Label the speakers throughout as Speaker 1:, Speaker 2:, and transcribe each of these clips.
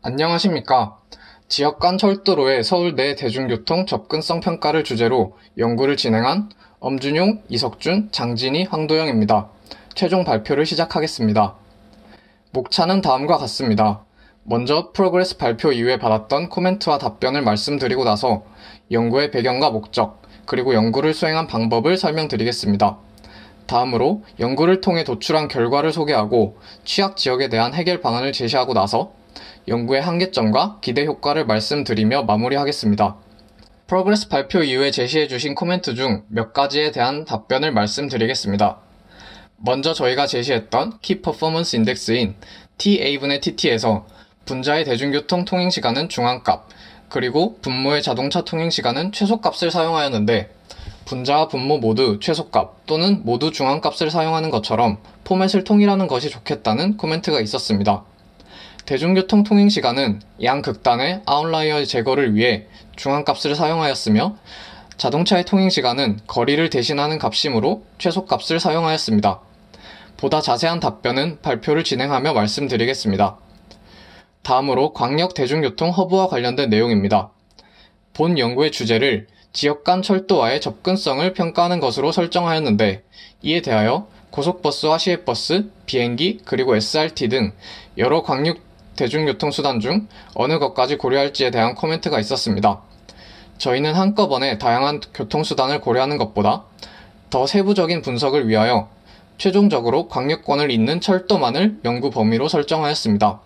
Speaker 1: 안녕하십니까. 지역 간 철도로의 서울 내 대중교통 접근성 평가를 주제로 연구를 진행한 엄준용, 이석준, 장진희, 황도영입니다. 최종 발표를 시작하겠습니다. 목차는 다음과 같습니다. 먼저 프로그레스 발표 이후에 받았던 코멘트와 답변을 말씀드리고 나서 연구의 배경과 목적, 그리고 연구를 수행한 방법을 설명드리겠습니다. 다음으로 연구를 통해 도출한 결과를 소개하고 취약 지역에 대한 해결 방안을 제시하고 나서 연구의 한계점과 기대 효과를 말씀드리며 마무리하겠습니다. 프로그레스 발표 이후에 제시해주신 코멘트 중 몇 가지에 대한 답변을 말씀드리겠습니다. 먼저 저희가 제시했던 키 퍼포먼스 인덱스인 TA분의 TT에서 분자의 대중교통 통행시간은 중앙값, 그리고 분모의 자동차 통행시간은 최소값을 사용하였는데 분자와 분모 모두 최소값 또는 모두 중앙값을 사용하는 것처럼 포맷을 통일하는 것이 좋겠다는 코멘트가 있었습니다. 대중교통 통행시간은 양 극단의 아웃라이어 제거를 위해 중앙값을 사용하였으며 자동차의 통행시간은 거리를 대신하는 값이므로 최소값을 사용하였습니다. 보다 자세한 답변은 발표를 진행하며 말씀드리겠습니다. 다음으로 광역 대중교통 허브와 관련된 내용입니다. 본 연구의 주제를 지역 간 철도와의 접근성을 평가하는 것으로 설정하였는데 이에 대하여 고속버스와 시외버스, 비행기, 그리고 SRT 등 여러 광역 대중교통수단 중 어느 것까지 고려할지에 대한 코멘트가 있었습니다. 저희는 한꺼번에 다양한 교통수단을 고려하는 것보다 더 세부적인 분석을 위하여 최종적으로 광역권을 잇는 철도만을 연구 범위로 설정하였습니다.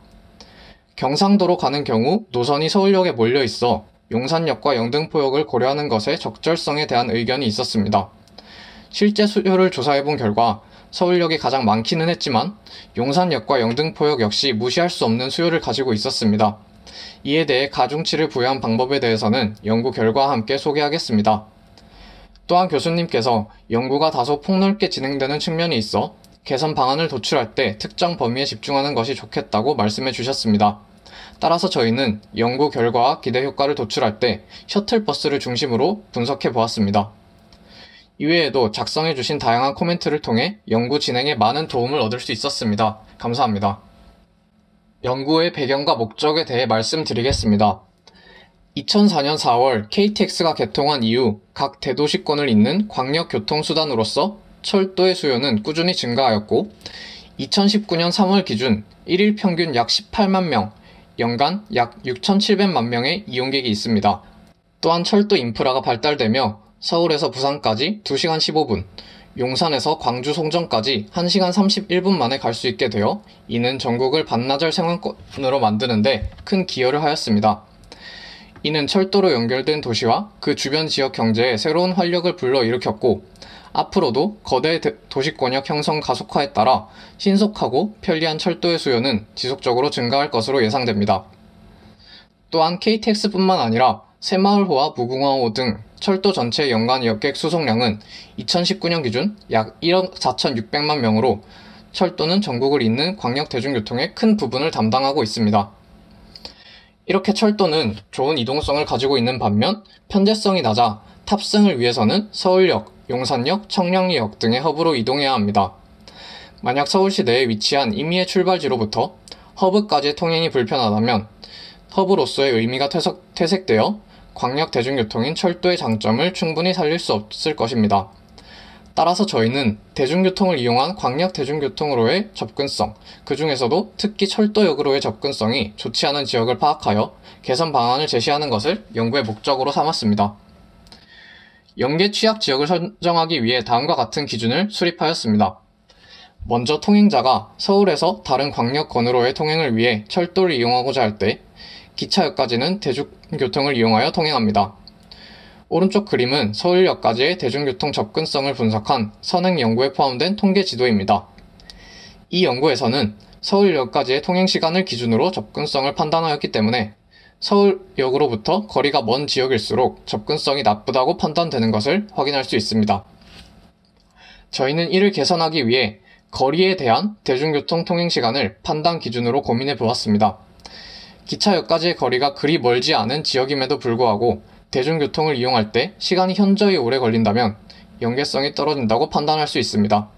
Speaker 1: 경상도로 가는 경우 노선이 서울역에 몰려 있어 용산역과 영등포역을 고려하는 것의 적절성에 대한 의견이 있었습니다. 실제 수요를 조사해본 결과 서울역이 가장 많기는 했지만 용산역과 영등포역 역시 무시할 수 없는 수요를 가지고 있었습니다. 이에 대해 가중치를 부여한 방법에 대해서는 연구 결과와 함께 소개하겠습니다. 또한 교수님께서 연구가 다소 폭넓게 진행되는 측면이 있어 개선 방안을 도출할 때 특정 범위에 집중하는 것이 좋겠다고 말씀해 주셨습니다. 따라서 저희는 연구 결과와 기대 효과를 도출할 때 셔틀버스를 중심으로 분석해 보았습니다. 이외에도 작성해 주신 다양한 코멘트를 통해 연구 진행에 많은 도움을 얻을 수 있었습니다. 감사합니다. 연구의 배경과 목적에 대해 말씀드리겠습니다. 2004년 4월 KTX가 개통한 이후 각 대도시권을 잇는 광역교통수단으로서 철도의 수요는 꾸준히 증가하였고 2019년 3월 기준 1일 평균 약 18만 명, 연간 약 6,700만 명의 이용객이 있습니다. 또한 철도 인프라가 발달되며 서울에서 부산까지 2시간 15분, 용산에서 광주 송정까지 1시간 31분 만에 갈 수 있게 되어 이는 전국을 반나절 생활권으로 만드는 데 큰 기여를 하였습니다. 이는 철도로 연결된 도시와 그 주변 지역 경제에 새로운 활력을 불러일으켰고 앞으로도 거대 도시권역 형성 가속화에 따라 신속하고 편리한 철도의 수요는 지속적으로 증가할 것으로 예상됩니다. 또한 KTX뿐만 아니라 새마을호와 무궁화호 등 철도 전체 연간 여객 수송량은 2019년 기준 약 1억 4,600만 명으로 철도는 전국을 잇는 광역 대중교통의 큰 부분을 담당하고 있습니다. 이렇게 철도는 좋은 이동성을 가지고 있는 반면 편제성이 낮아 탑승을 위해서는 서울역, 용산역, 청량리역 등의 허브로 이동해야 합니다. 만약 서울시 내에 위치한 임의의 출발지로부터 허브까지의 통행이 불편하다면 허브로서의 의미가 퇴색되어 광역 대중교통인 철도의 장점을 충분히 살릴 수 없을 것입니다. 따라서 저희는 대중교통을 이용한 광역 대중교통으로의 접근성, 그 중에서도 특히 철도역으로의 접근성이 좋지 않은 지역을 파악하여 개선 방안을 제시하는 것을 연구의 목적으로 삼았습니다. 연계 취약 지역을 선정하기 위해 다음과 같은 기준을 수립하였습니다. 먼저 통행자가 서울에서 다른 광역권으로의 통행을 위해 철도를 이용하고자 할 때 기차역까지는 대중교통을 이용하여 통행합니다. 오른쪽 그림은 서울역까지의 대중교통 접근성을 분석한 선행 연구에 포함된 통계 지도입니다. 이 연구에서는 서울역까지의 통행시간을 기준으로 접근성을 판단하였기 때문에 서울역으로부터 거리가 먼 지역일수록 접근성이 나쁘다고 판단되는 것을 확인할 수 있습니다. 저희는 이를 개선하기 위해 거리에 대한 대중교통 통행시간을 판단 기준으로 고민해 보았습니다. 기차역까지의 거리가 그리 멀지 않은 지역임에도 불구하고 대중교통을 이용할 때 시간이 현저히 오래 걸린다면 연계성이 떨어진다고 판단할 수 있습니다.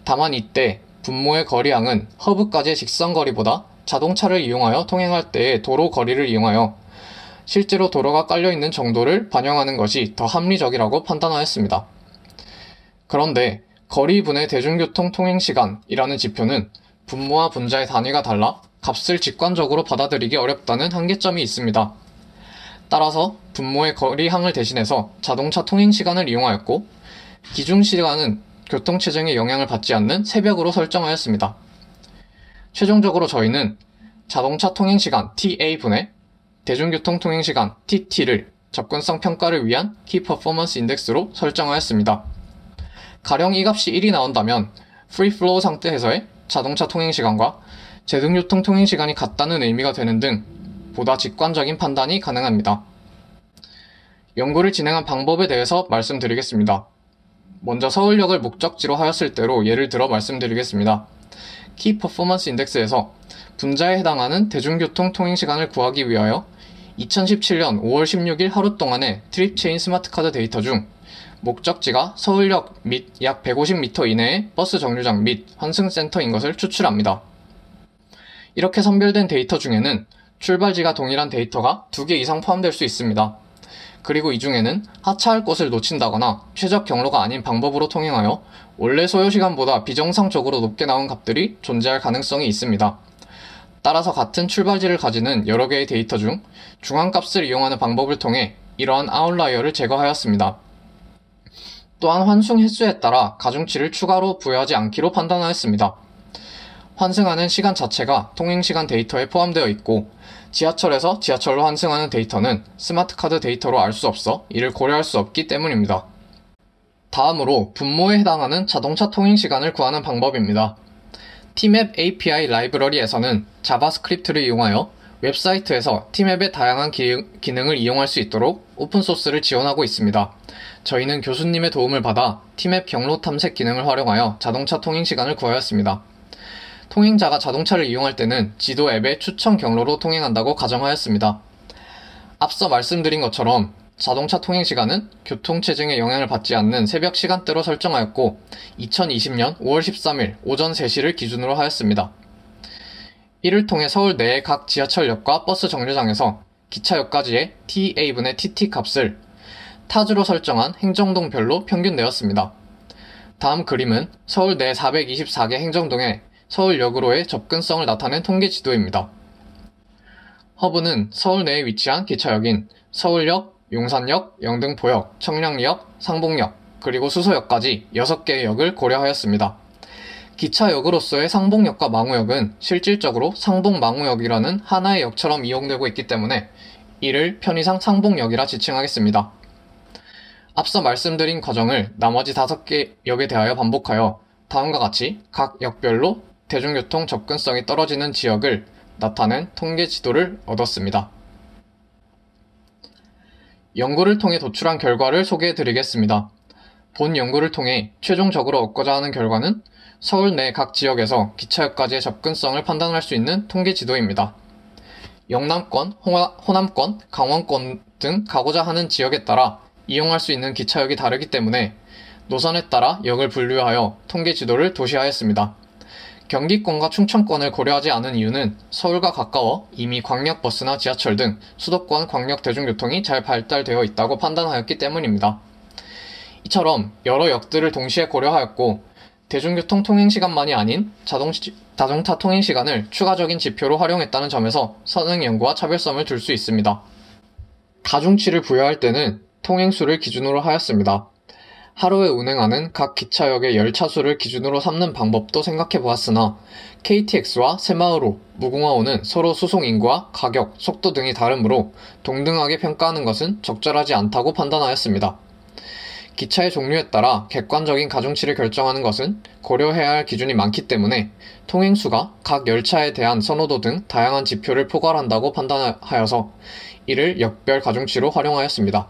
Speaker 1: 다만 이때 분모의 거리항은 허브까지의 직선거리보다 자동차를 이용하여 통행할 때의 도로 거리를 이용하여 실제로 도로가 깔려있는 정도를 반영하는 것이 더 합리적이라고 판단하였습니다. 그런데 거리분의 대중교통 통행시간이라는 지표는 분모와 분자의 단위가 달라 값을 직관적으로 받아들이기 어렵다는 한계점이 있습니다. 따라서 분모의 거리항을 대신해서 자동차 통행시간을 이용하였고 기준시간은 교통체증에 영향을 받지 않는 새벽으로 설정하였습니다. 최종적으로 저희는 자동차 통행시간 TA분의 대중교통 통행시간 TT를 접근성 평가를 위한 Key Performance Index로 설정하였습니다. 가령 이 값이 1이 나온다면 Free Flow 상태에서의 자동차 통행시간과 대중교통 통행시간이 같다는 의미가 되는 등 보다 직관적인 판단이 가능합니다. 연구를 진행한 방법에 대해서 말씀드리겠습니다. 먼저 서울역을 목적지로 하였을 때로 예를 들어 말씀드리겠습니다. Key Performance Index에서 분자에 해당하는 대중교통 통행시간을 구하기 위하여 2017년 5월 16일 하루 동안의 트립체인 스마트카드 데이터 중 목적지가 서울역 및 약 150m 이내의 버스 정류장 및 환승센터인 것을 추출합니다. 이렇게 선별된 데이터 중에는 출발지가 동일한 데이터가 2개 이상 포함될 수 있습니다. 그리고 이 중에는 하차할 곳을 놓친다거나 최적 경로가 아닌 방법으로 통행하여 원래 소요시간보다 비정상적으로 높게 나온 값들이 존재할 가능성이 있습니다. 따라서 같은 출발지를 가지는 여러 개의 데이터 중 중앙값을 이용하는 방법을 통해 이러한 아웃라이어를 제거하였습니다. 또한 환승 횟수에 따라 가중치를 추가로 부여하지 않기로 판단하였습니다. 환승하는 시간 자체가 통행시간 데이터에 포함되어 있고 지하철에서 지하철로 환승하는 데이터는 스마트카드 데이터로 알 수 없어 이를 고려할 수 없기 때문입니다. 다음으로 분모에 해당하는 자동차 통행시간을 구하는 방법입니다. Tmap API 라이브러리에서는 자바스크립트를 이용하여 웹사이트에서 Tmap의 다양한 기능을 이용할 수 있도록 오픈소스를 지원하고 있습니다. 저희는 교수님의 도움을 받아 Tmap 경로 탐색 기능을 활용하여 자동차 통행시간을 구하였습니다. 통행자가 자동차를 이용할 때는 지도 앱의 추천 경로로 통행한다고 가정하였습니다. 앞서 말씀드린 것처럼 자동차 통행시간은 교통체증에 영향을 받지 않는 새벽 시간대로 설정하였고 2020년 5월 13일 오전 3시를 기준으로 하였습니다. 이를 통해 서울 내의 각 지하철역과 버스 정류장에서 기차역까지의 TA분의 TT 값을 타주로 설정한 행정동별로 평균 내었습니다. 다음 그림은 서울 내 424개 행정동의 서울역으로의 접근성을 나타낸 통계 지도입니다. 허브는 서울 내에 위치한 기차역인 서울역, 용산역, 영등포역, 청량리역, 상봉역, 그리고 수서역까지 6개의 역을 고려하였습니다. 기차역으로서의 상봉역과 망우역은 실질적으로 상봉망우역이라는 하나의 역처럼 이용되고 있기 때문에 이를 편의상 상봉역이라 지칭하겠습니다. 앞서 말씀드린 과정을 나머지 5개 역에 대하여 반복하여 다음과 같이 각 역별로 대중교통 접근성이 떨어지는 지역을 나타낸 통계 지도를 얻었습니다. 연구를 통해 도출한 결과를 소개해 드리겠습니다. 본 연구를 통해 최종적으로 얻고자 하는 결과는 서울 내 각 지역에서 기차역까지의 접근성을 판단할 수 있는 통계 지도입니다. 영남권, 호남권, 강원권 등 가고자 하는 지역에 따라 이용할 수 있는 기차역이 다르기 때문에 노선에 따라 역을 분류하여 통계 지도를 도시화했습니다. 경기권과 충청권을 고려하지 않은 이유는 서울과 가까워 이미 광역버스나 지하철 등 수도권 광역 대중교통이 잘 발달되어 있다고 판단하였기 때문입니다. 이처럼 여러 역들을 동시에 고려하였고 대중교통 통행시간만이 아닌 자동차 통행시간을 추가적인 지표로 활용했다는 점에서 선행 연구와 차별성을 둘 수 있습니다. 가중치를 부여할 때는 통행수를 기준으로 하였습니다. 하루에 운행하는 각 기차역의 열차 수를 기준으로 삼는 방법도 생각해 보았으나 KTX와 새마을호, 무궁화호는 서로 수송 인구와 가격, 속도 등이 다르므로 동등하게 평가하는 것은 적절하지 않다고 판단하였습니다. 기차의 종류에 따라 객관적인 가중치를 결정하는 것은 고려해야 할 기준이 많기 때문에 통행수가 각 열차에 대한 선호도 등 다양한 지표를 포괄한다고 판단하여서 이를 역별 가중치로 활용하였습니다.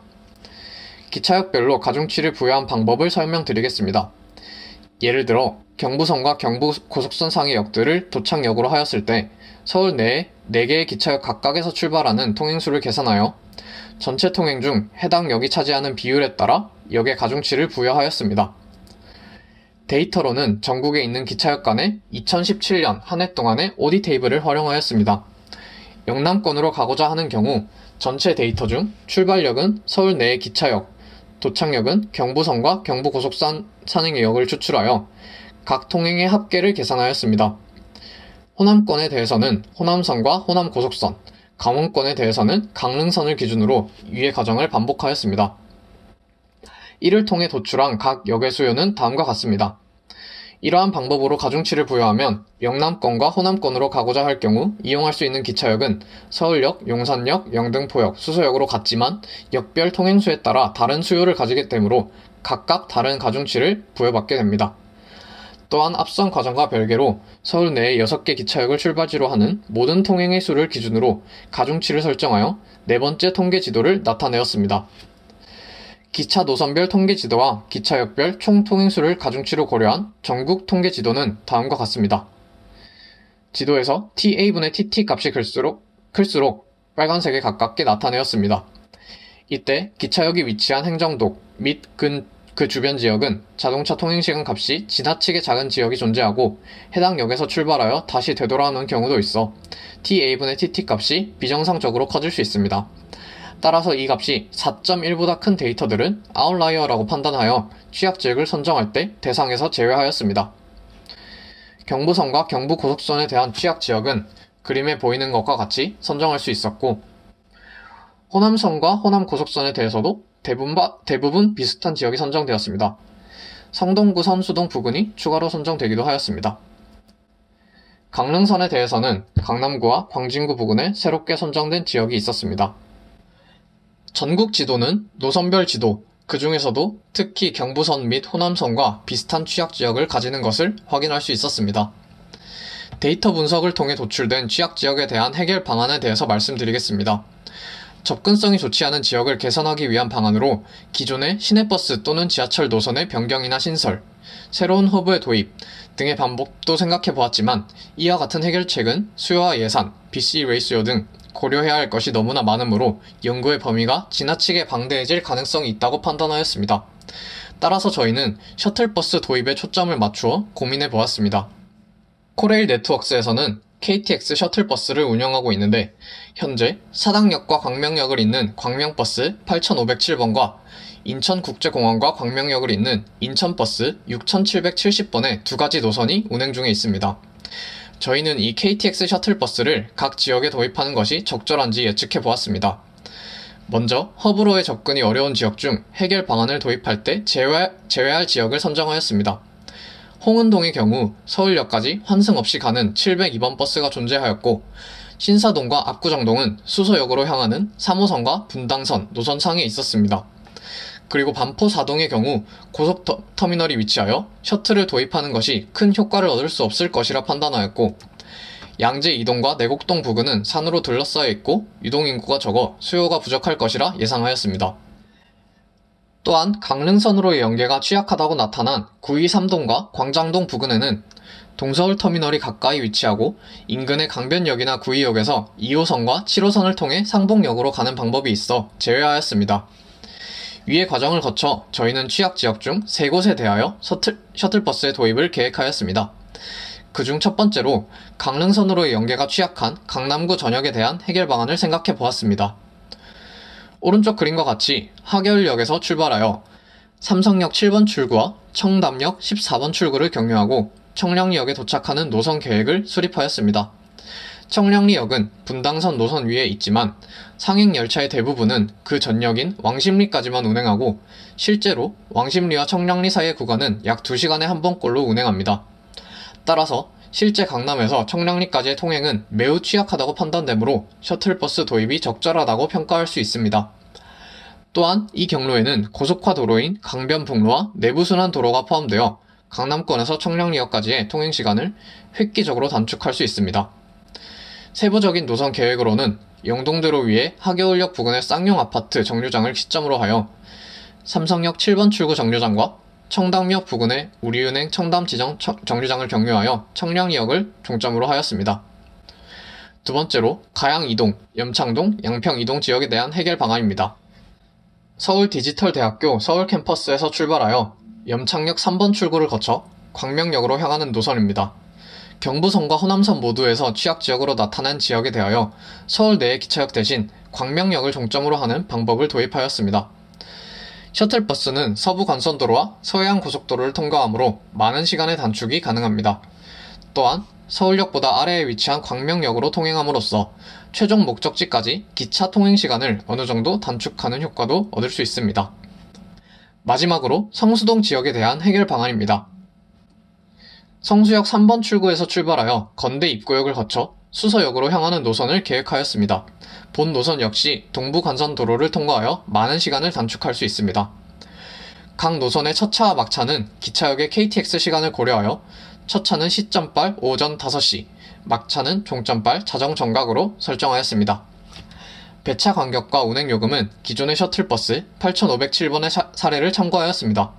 Speaker 1: 기차역별로 가중치를 부여한 방법을 설명드리겠습니다. 예를 들어 경부선과 경부고속선 상의 역들을 도착역으로 하였을 때 서울 내에 4개의 기차역 각각에서 출발하는 통행수를 계산하여 전체 통행 중 해당 역이 차지하는 비율에 따라 역의 가중치를 부여하였습니다. 데이터로는 전국에 있는 기차역 간에 2017년 한 해 동안의 오디 테이블을 활용하였습니다. 영남권으로 가고자 하는 경우 전체 데이터 중 출발역은 서울 내의 기차역, 도착역은 경부선과 경부고속선 산행역을 추출하여 각 통행의 합계를 계산하였습니다. 호남권에 대해서는 호남선과 호남고속선, 강원권에 대해서는 강릉선을 기준으로 위의 과정을 반복하였습니다. 이를 통해 도출한 각 역의 수요는 다음과 같습니다. 이러한 방법으로 가중치를 부여하면 영남권과 호남권으로 가고자 할 경우 이용할 수 있는 기차역은 서울역, 용산역, 영등포역, 수서역으로 같지만 역별 통행수에 따라 다른 수요를 가지게 되므로 각각 다른 가중치를 부여받게 됩니다. 또한 앞선 과정과 별개로 서울 내에 6개 기차역을 출발지로 하는 모든 통행의 수를 기준으로 가중치를 설정하여 네 번째 통계지도를 나타내었습니다. 기차 노선별 통계지도와 기차역별 총 통행수를 가중치로 고려한 전국 통계지도는 다음과 같습니다. 지도에서 TA분의 TT 값이 클수록 빨간색에 가깝게 나타내었습니다. 이때 기차역이 위치한 행정독 및 그 주변 지역은 자동차 통행시간 값이 지나치게 작은 지역이 존재하고 해당 역에서 출발하여 다시 되돌아오는 경우도 있어 TA분의 TT 값이 비정상적으로 커질 수 있습니다. 따라서 이 값이 4.1보다 큰 데이터들은 아웃라이어라고 판단하여 취약지역을 선정할 때 대상에서 제외하였습니다. 경부선과 경부고속선에 대한 취약지역은 그림에 보이는 것과 같이 선정할 수 있었고 호남선과 호남고속선에 대해서도 대부분 비슷한 지역이 선정되었습니다. 성동구 선수동 부근이 추가로 선정되기도 하였습니다. 강릉선에 대해서는 강남구와 광진구 부근에 새롭게 선정된 지역이 있었습니다. 전국 지도는 노선별 지도, 그 중에서도 특히 경부선 및 호남선과 비슷한 취약지역을 가지는 것을 확인할 수 있었습니다. 데이터 분석을 통해 도출된 취약지역에 대한 해결 방안에 대해서 말씀드리겠습니다. 접근성이 좋지 않은 지역을 개선하기 위한 방안으로 기존의 시내버스 또는 지하철 노선의 변경이나 신설, 새로운 허브의 도입 등의 방법도 생각해 보았지만 이와 같은 해결책은 수요와 예산, BC 레이시오 등 고려해야 할 것이 너무나 많으므로 연구의 범위가 지나치게 방대해질 가능성이 있다고 판단하였습니다. 따라서 저희는 셔틀버스 도입에 초점을 맞추어 고민해 보았습니다. 코레일 네트워크스에서는 KTX 셔틀버스를 운영하고 있는데 현재 사당역과 광명역을 잇는 광명버스 8507번과 인천국제공항과 광명역을 잇는 인천버스 6770번의 두 가지 노선이 운행 중에 있습니다. 저희는 이 KTX 셔틀버스를 각 지역에 도입하는 것이 적절한지 예측해 보았습니다. 먼저 허브로의 접근이 어려운 지역 중 해결 방안을 도입할 때 제외할 지역을 선정하였습니다. 홍은동의 경우 서울역까지 환승 없이 가는 702번 버스가 존재하였고 신사동과 압구정동은 수서역으로 향하는 3호선과 분당선 노선상에 있었습니다. 그리고 반포 4동의 경우 고속터미널이 위치하여 셔틀을 도입하는 것이 큰 효과를 얻을 수 없을 것이라 판단하였고 양재 2동과 내곡동 부근은 산으로 둘러싸여 있고 유동인구가 적어 수요가 부족할 것이라 예상하였습니다. 또한 강릉선으로의 연계가 취약하다고 나타난 923동과 광장동 부근에는 동서울터미널이 가까이 위치하고 인근의 강변역이나 구의역에서 2호선과 7호선을 통해 상봉역으로 가는 방법이 있어 제외하였습니다. 위의 과정을 거쳐 저희는 취약지역 중 3곳에 대하여 셔틀버스의 도입을 계획하였습니다. 그중 첫 번째로 강릉선으로의 연계가 취약한 강남구 전역에 대한 해결 방안을 생각해 보았습니다. 오른쪽 그림과 같이 하계울역에서 출발하여 삼성역 7번 출구와 청담역 14번 출구를 경유하고 청량리역에 도착하는 노선 계획을 수립하였습니다. 청량리역은 분당선 노선 위에 있지만 상행 열차의 대부분은 그 전역인 왕십리까지만 운행하고 실제로 왕십리와 청량리 사이의 구간은 약 2시간에 한 번꼴로 운행합니다. 따라서 실제 강남에서 청량리까지의 통행은 매우 취약하다고 판단되므로 셔틀버스 도입이 적절하다고 평가할 수 있습니다. 또한 이 경로에는 고속화 도로인 강변북로와 내부순환도로가 포함되어 강남권에서 청량리역까지의 통행시간을 획기적으로 단축할 수 있습니다. 세부적인 노선 계획으로는 영동대로 위에 하계울역 부근의 쌍용 아파트 정류장을 시점으로 하여 삼성역 7번 출구 정류장과 청담역 부근의 우리은행 청담지점 정류장을 경유하여 청량리역을 종점으로 하였습니다. 두 번째로 가양 이동, 염창동, 양평 이동 지역에 대한 해결 방안입니다. 서울디지털대학교 서울 캠퍼스에서 출발하여 염창역 3번 출구를 거쳐 광명역으로 향하는 노선입니다. 경부선과 호남선 모두에서 취약지역으로 나타난 지역에 대하여 서울 내의 기차역 대신 광명역을 종점으로 하는 방법을 도입하였습니다. 셔틀버스는 서부 간선도로와 서해안 고속도로를 통과하므로 많은 시간의 단축이 가능합니다. 또한 서울역보다 아래에 위치한 광명역으로 통행함으로써 최종 목적지까지 기차 통행 시간을 어느 정도 단축하는 효과도 얻을 수 있습니다. 마지막으로 성수동 지역에 대한 해결 방안입니다. 성수역 3번 출구에서 출발하여 건대 입구역을 거쳐 수서역으로 향하는 노선을 계획하였습니다. 본 노선 역시 동부간선도로를 통과하여 많은 시간을 단축할 수 있습니다. 각 노선의 첫차와 막차는 기차역의 KTX 시간을 고려하여 첫차는 시점발 오전 5시, 막차는 종점발 자정 정각으로 설정하였습니다. 배차 간격과 운행요금은 기존의 셔틀버스 8,507번의 사례를 참고하였습니다.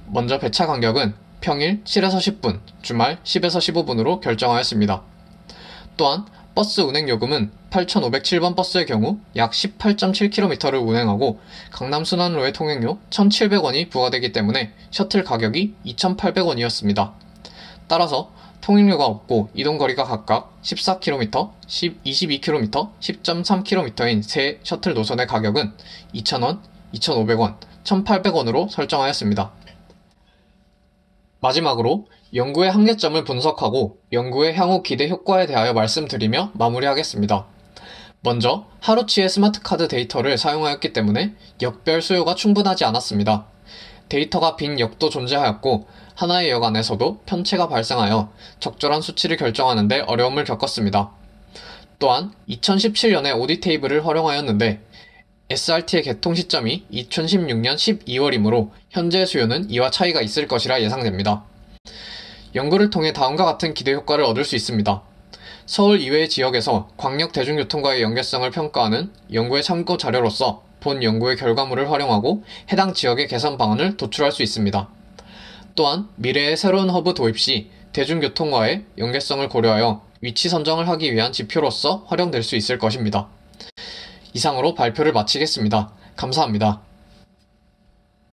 Speaker 1: 먼저 배차 간격은 평일 7에서 10분, 주말 10에서 15분으로 결정하였습니다. 또한 버스 운행요금은 8,507번 버스의 경우 약 18.7km를 운행하고 강남순환로의 통행료 1,700원이 부과되기 때문에 셔틀 가격이 2,800원이었습니다. 따라서 통행료가 없고 이동거리가 각각 14km, 22km, 10.3km인 세 셔틀 노선의 가격은 2,000원, 2,500원, 1,800원으로 설정하였습니다. 마지막으로 연구의 한계점을 분석하고 연구의 향후 기대 효과에 대하여 말씀드리며 마무리하겠습니다. 먼저 하루치의 스마트카드 데이터를 사용하였기 때문에 역별 수요가 충분하지 않았습니다. 데이터가 빈 역도 존재하였고 하나의 역 안에서도 편차가 발생하여 적절한 수치를 결정하는 데 어려움을 겪었습니다. 또한 2017년에 오디 테이블을 활용하였는데 SRT의 개통 시점이 2016년 12월이므로 현재의 수요는 이와 차이가 있을 것이라 예상됩니다. 연구를 통해 다음과 같은 기대 효과를 얻을 수 있습니다. 서울 이외의 지역에서 광역 대중교통과의 연계성을 평가하는 연구의 참고 자료로서 본 연구의 결과물을 활용하고 해당 지역의 개선 방안을 도출할 수 있습니다. 또한 미래의 새로운 허브 도입 시 대중교통과의 연계성을 고려하여 위치 선정을 하기 위한 지표로서 활용될 수 있을 것입니다. 이상으로 발표를 마치겠습니다. 감사합니다.